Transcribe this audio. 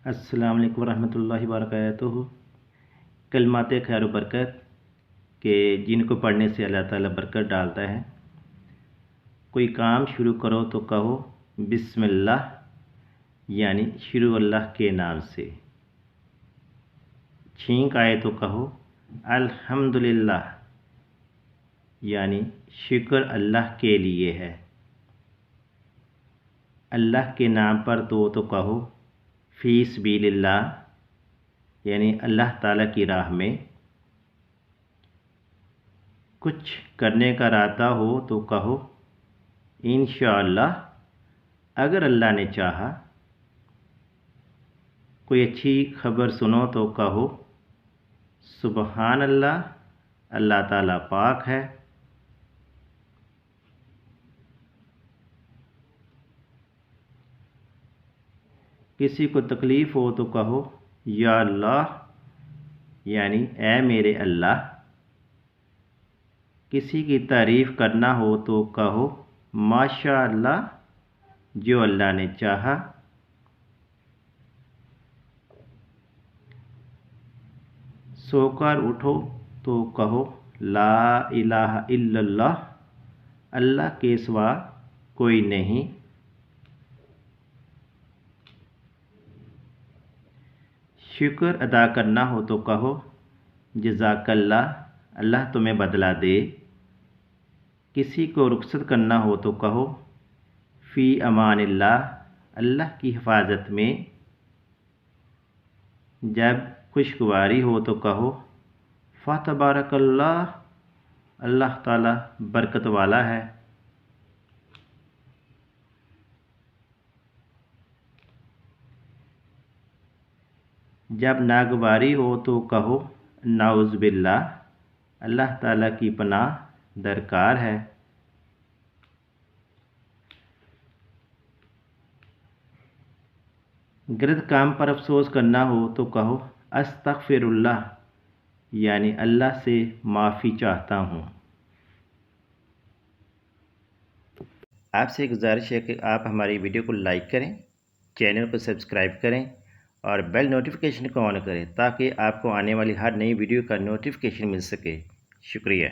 السلام علیکم ورحمۃ اللہ وبرکاتہ۔ کلمات خیر و برکت کہ جن کو پڑھنے سے اللہ تعالیٰ برکت ڈالتا ہے۔ کوئی کام شروع کرو تو کہو بسم اللہ، یعنی شروع اللہ کے نام سے۔ چھینک آئے تو کہو الحمدللہ، یعنی شکر اللہ کے لیے ہے۔ اللہ کے نام پر دو تو کہو فی سبیل اللہ، یعنی اللہ تعالیٰ کی راہ میں۔ کچھ کرنے کا ارادہ ہو تو کہو انشاءاللہ، اگر اللہ نے چاہا۔ کوئی اچھی خبر سنو تو کہو سبحان اللہ، اللہ تعالیٰ پاک ہے۔ کسی کو تکلیف ہو تو کہو یا اللہ، یعنی اے میرے اللہ۔ کسی کی تعریف کرنا ہو تو کہو ماشاء اللہ، جو اللہ نے چاہا۔ سو کر اٹھو تو کہو لا الہ الا اللہ، اللہ کے سوا کوئی نہیں۔ شکر ادا کرنا ہو تو کہو جزاک اللہ، اللہ تمہیں بدلہ دے۔ کسی کو رخصت کرنا ہو تو کہو فی امان اللہ، اللہ کی حفاظت میں۔ جب خوشگواری ہو تو کہو فتبارک اللہ، اللہ تعالیٰ برکت والا ہے۔ جب ناگواری ہو تو کہو نعوذ باللہ، اللہ تعالیٰ کی پناہ درکار ہے۔ غلط کام پر افسوس کرنا ہو تو کہو استغفر اللہ، یعنی اللہ سے معافی چاہتا ہوں۔ آپ سے گزارش ہے کہ آپ ہماری ویڈیو کو لائک کریں، چینل کو سبسکرائب کریں اور بیل نوٹیفیکیشن کو آن کریں تاکہ آپ کو آنے والی ہر نئی ویڈیو کا نوٹیفیکیشن مل سکے۔ شکریہ۔